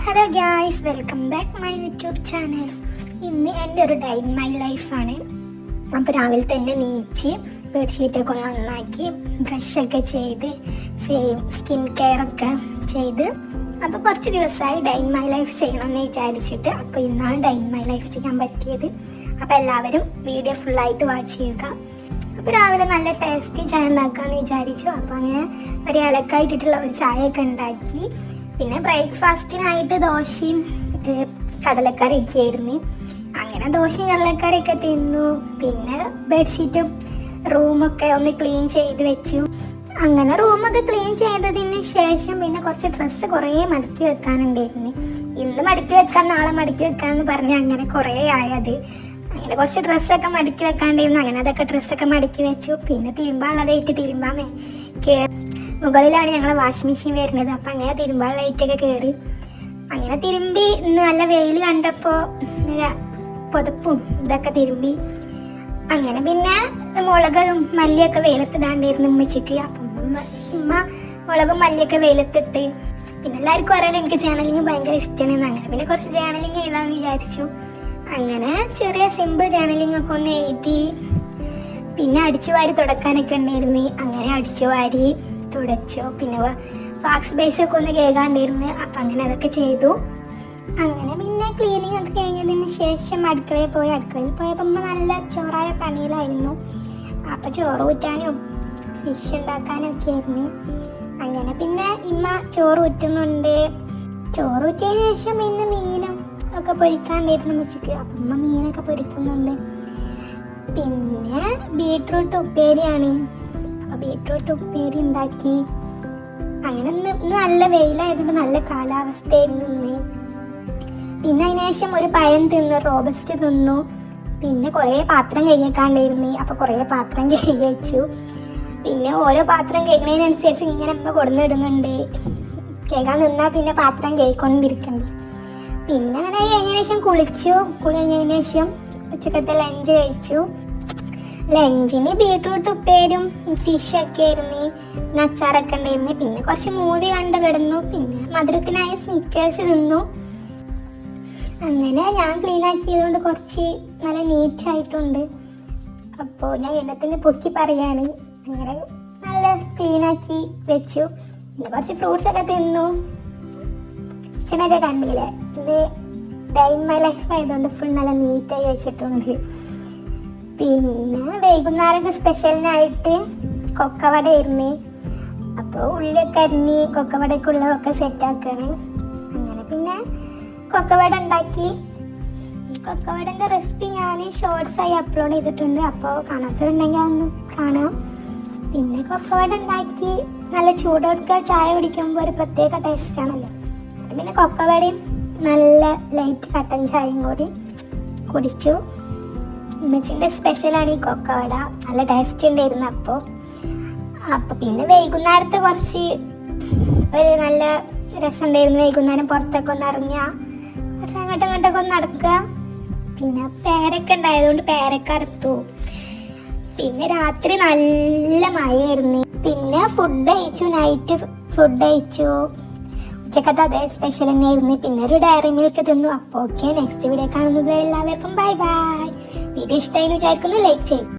Hello guys, welcome back my YouTube channel. ഇന്ന് എൻ്റെ ഒരു ഡേ ഇൻ മൈ ലൈഫാണ്. അപ്പോൾ രാവിലെ തന്നെ നീച്ച് ബെഡ്ഷീറ്റൊക്കെ ഒന്ന് നന്നാക്കി ബ്രഷൊക്കെ ചെയ്ത് സ്കിൻ കെയറൊക്കെ ചെയ്ത് അപ്പോൾ കുറച്ച് ദിവസമായി ഡേ ഇൻ മൈ ലൈഫ് ചെയ്യണമെന്ന് വിചാരിച്ചിട്ട് അപ്പോൾ ഇന്നാണ് ഡേ ഇൻ മൈ ലൈഫ് ചെയ്യാൻ പറ്റിയത്. അപ്പോൾ എല്ലാവരും വീഡിയോ ഫുള്ളായിട്ട് വാച്ച് ചെയ്യുക. അപ്പോൾ രാവിലെ നല്ല ടേസ്റ്റി ചായ ഉണ്ടാക്കാമെന്ന് വിചാരിച്ചു. അപ്പോൾ അങ്ങനെ ഒരു ഇലക്കായിട്ടിട്ടുള്ള ഒരു ചായയൊക്കെ ഉണ്ടാക്കി. പിന്നെ ബ്രേക്ക്ഫാസ്റ്റിനായിട്ട് ദോശയും കടലക്കറി ഒക്കെ ആയിരുന്നു. അങ്ങനെ ദോശയും കടലക്കറിയൊക്കെ തിന്നു. പിന്നെ ബെഡ്ഷീറ്റും റൂമൊക്കെ ഒന്ന് ക്ലീൻ ചെയ്ത് വെച്ചു. അങ്ങനെ റൂമൊക്കെ ക്ലീൻ ചെയ്തതിന് ശേഷം പിന്നെ കുറച്ച് ഡ്രസ്സ് കുറേ മടക്കി വെക്കാനുണ്ടായിരുന്നു. ഇന്ന് മടക്കി വെക്കാൻ, നാളെ മടക്കി വെക്കാമെന്ന് പറഞ്ഞ് അങ്ങനെ കുറേ ആയത്. അങ്ങനെ കുറച്ച് ഡ്രസ്സൊക്കെ മടക്കി വെക്കാണ്ടിരുന്നു. അങ്ങനെ അതൊക്കെ ഡ്രസ്സൊക്കെ മടക്കി വെച്ചു. പിന്നെ തിരുമ്പാനുള്ളതായിട്ട് തിരുമ്പാമേ മുകളിലാണ് ഞങ്ങളെ വാഷിംഗ് മെഷീൻ വരുന്നത്. അപ്പം അങ്ങനെ തിരുമ്പാൻ ലൈറ്റൊക്കെ കയറി അങ്ങനെ തിരുമ്പി. ഇന്ന് നല്ല വെയിൽ കണ്ടപ്പോൾ പുതപ്പും ഇതൊക്കെ തിരുമ്പി. അങ്ങനെ പിന്നെ മുളകും മല്ലിയൊക്കെ വെയിലത്തിടാണ്ടായിരുന്നു ഉമ്മച്ചിക്ക്. അപ്പം ഉമ്മ മുളകും മല്ലിയൊക്കെ വെയിലത്തിട്ട്. പിന്നെ എല്ലാവർക്കും അറിയാലോ എനിക്ക് ജേണലിങ് ഭയങ്കര ഇഷ്ടമാണ്. അങ്ങനെ പിന്നെ കുറച്ച് ജേണലിങ് എഴുതാമെന്ന് വിചാരിച്ചു. അങ്ങനെ ചെറിയ സിമ്പിൾ ജേണലിങ് ഒക്കെ ഒന്ന് എഴുതി. പിന്നെ അടിച്ചു വാരി തുടക്കാനൊക്കെ ഉണ്ടായിരുന്നു. അങ്ങനെ അടിച്ചു വാരി തുടച്ചു. പിന്നെ വാക്സ് ബേസ് ഒക്കെ ഒന്ന് കേൾക്കാണ്ടിരുന്നു. അപ്പം അങ്ങനെ അതൊക്കെ ചെയ്തു. അങ്ങനെ പിന്നെ ക്ലീനിങ് ഒക്കെ കഴിഞ്ഞതിന് ശേഷം അടുക്കളയിൽ പോയപ്പോൾ നല്ല ചോറായ പണിയിലായിരുന്നു. അപ്പം ചോറ് ഊറ്റാനും ഫിഷ് ഉണ്ടാക്കാനും ഒക്കെ ആയിരുന്നു. അങ്ങനെ പിന്നെ ഇമ്മ ചോറ് ഊറ്റുന്നുണ്ട്. ചോറ് ഊറ്റിയതിന് ശേഷം പിന്നെ മീനും ഒക്കെ പൊരിക്കാണ്ടായിരുന്നു ഉച്ചയ്ക്ക്. അപ്പം ഉമ്മ മീനൊക്കെ പൊരിക്കുന്നുണ്ട്. പിന്നെ ബീട്രൂട്ട് ഉപ്പേരിയാണ്. അപ്പോൾ ബീട്രൂട്ട് ഉപ്പേരി ഉണ്ടാക്കി. അങ്ങനെ ഇന്ന് നല്ല വെയിലായതുകൊണ്ട് നല്ല കാലാവസ്ഥയായിരുന്നു ഇന്ന്. പിന്നെ അതിന് ശേഷം ഒരു പഴം തിന്നു, റോബസ്റ്റ് തിന്നു. പിന്നെ കുറേ പാത്രം കഴുകിയേക്കാണ്ടായിരുന്നു. അപ്പോൾ കുറേ പാത്രം കഴുകി വെച്ചു. പിന്നെ ഓരോ പാത്രം കഴുകുന്നതിനനുസരിച്ച് ഇങ്ങനെ അമ്മ കൊടുന്നിടുന്നുണ്ട്. കഴുകാൻ നിന്നാൽ പിന്നെ പാത്രം കഴുകിക്കൊണ്ടിരിക്കണ്ട. പിന്നെ അങ്ങനെ കഴിഞ്ഞതിന് ശേഷം കുളിച്ചു. കുളി കഴിഞ്ഞതിന് ശേഷം ഉച്ചക്കത്തെ ലഞ്ച് കഴിച്ചു. ലഞ്ചിന് ബീട്രൂട്ട് ഉപ്പേരും ഫിഷൊക്കെ ആയിരുന്നു. പിന്നെ അച്ചാറൊക്കെ ഉണ്ടായിരുന്നു. പിന്നെ കുറച്ച് മൂവി കണ്ടു കിടന്നു. പിന്നെ മധുരത്തിനായി സ്നിക്കേഴ്സ് തിന്നു. അങ്ങനെ ഞാൻ ക്ലീൻ ആക്കിയതുകൊണ്ട് കുറച്ച് നല്ല നീറ്റായിട്ടുണ്ട്. അപ്പോൾ ഞാൻ എണ്ണത്തിന് പൊക്കി പറയാണ്. അങ്ങനെ നല്ല ക്ലീനാക്കി വെച്ചു. പിന്നെ കുറച്ച് ഫ്രൂട്ട്സൊക്കെ തിന്നു. കിച്ചണൊക്കെ കണ്ടില്ലേ, ഇത് ഡേ ഇൻ മൈ ലൈഫ് ആയതുകൊണ്ട് ഫുൾ നല്ല നീറ്റായി വെച്ചിട്ടുണ്ട്. പിന്നെ വൈകുന്നേരമൊക്കെ സ്പെഷ്യലിനായിട്ട് കൊക്കവട ആയിരുന്നു. അപ്പോൾ ഉള്ളിയൊക്കെ അരിഞ്ഞ് കൊക്കവടക്കുള്ളതൊക്കെ സെറ്റാക്കാണ്. അങ്ങനെ പിന്നെ കൊക്കവട ഉണ്ടാക്കി. ഈ കൊക്കവടൻ്റെ റെസിപ്പി ഞാൻ ഷോർട്സായി അപ്ലോഡ് ചെയ്തിട്ടുണ്ട്. അപ്പോൾ കാണാത്തവരുണ്ടെങ്കിൽ അതൊന്ന് കാണാം. പിന്നെ കൊക്കവട ഉണ്ടാക്കി. നല്ല ചൂടോടുക്ക ചായ കുടിക്കുമ്പോൾ ഒരു പ്രത്യേക ടേസ്റ്റാണല്ലോ. പിന്നെ കൊക്കവടയും നല്ല ലൈറ്റ് കട്ടൻ ചായയും കൂടി കുടിച്ചു. ഉമ്മച്ചിൻ്റെ സ്പെഷ്യലാണ് ഈ കൊക്കവട. നല്ല ടേസ്റ്റ് ഉണ്ടായിരുന്നു. അപ്പോൾ പിന്നെ വൈകുന്നേരത്ത് കുറച്ച് ഒരു നല്ല രസമുണ്ടായിരുന്നു. വൈകുന്നേരം പുറത്തൊക്കെ ഒന്ന് ഇറങ്ങുക, കുറച്ച് അങ്ങോട്ടും ഇങ്ങോട്ടൊക്കെ ഒന്ന് നടക്കുക. പിന്നെ പേരക്ക ഉണ്ടായതുകൊണ്ട് പേരക്ക അറുത്തു. പിന്നെ രാത്രി നല്ല മഴയായിരുന്നു. പിന്നെ ഫുഡ് കഴിച്ചു. നൈറ്റ് ഫുഡ് കഴിച്ചു. ഉച്ചക്കത്തെ അതേ സ്പെഷ്യൽ തന്നെയായിരുന്നു. പിന്നെ ഒരു ഡയറി മിൽക്ക് തിന്നു. അപ്പോൾ ഓക്കെ, നെക്സ്റ്റ് വീഡിയോ കാണുന്നത് എല്ലാവർക്കും ബൈ ബൈ. വീഡിയോ ഇഷ്ടമായി എന്ന് വിചാരിക്കുന്നു. ലൈക്ക് ചെയ്യും.